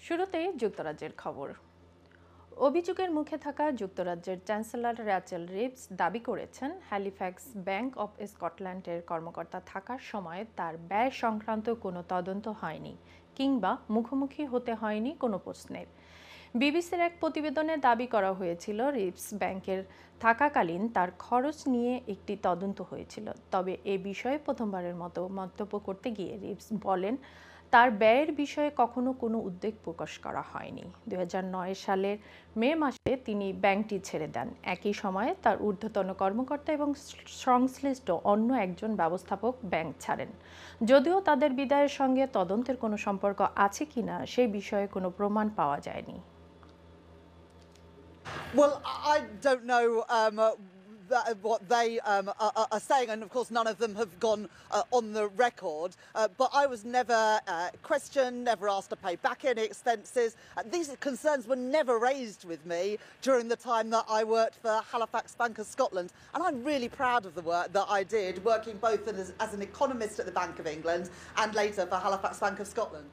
শুরুতেই যুক্তরাজ্যের খবর। অভিযোগের মুখে থাকা যুক্তরাজ্যের চ্যান্সেলর র্যাচেল রিভস দাবি করেছেন হ্যালিফ্যাক্স ব্যাংক অব স্কটল্যান্ডের কর্মকর্তা থাকার সময় তার ব্যয় সংক্রান্ত কোনো তদন্ত হয়নি কিংবা মুখোমুখি হতে হয়নি কোনো প্রশ্নের। বিবিসির এক প্রতিবেদনে দাবি করা হয়েছিল রিভস ব্যাংকের থাকাকালীন তার খরচ নিয়ে একটি তদন্ত হয়েছিল, তবে এ বিষয়ে প্রথমবারের মতো মন্তব্য করতে গিয়ে রিভস বলেন তার ব্যয়ের বিষয়ে কখনো কোনো উদ্বেগ প্রকাশ করা হয়নি। 2009 সালের মে মাসে তিনি ব্যাংকটি ছেড়ে দেন। একই সময়ে তার ঊর্ধ্বতন কর্মকর্তা এবং সংশ্লিষ্ট অন্য একজন ব্যবস্থাপক ব্যাংক ছাড়েন। যদিও তাদের বিদায়ের সঙ্গে তদন্তের কোনো সম্পর্ক আছে কিনা সেই বিষয়ে কোনো প্রমাণ পাওয়া যায়নি। Well, I don't know what they are saying, and of course none of them have gone on the record, but I was never questioned, never asked to pay back any expenses. These concerns were never raised with me during the time that I worked for Halifax Bank of Scotland, and I'm really proud of the work that I did, working both as an economist at the Bank of England and later for Halifax Bank of Scotland.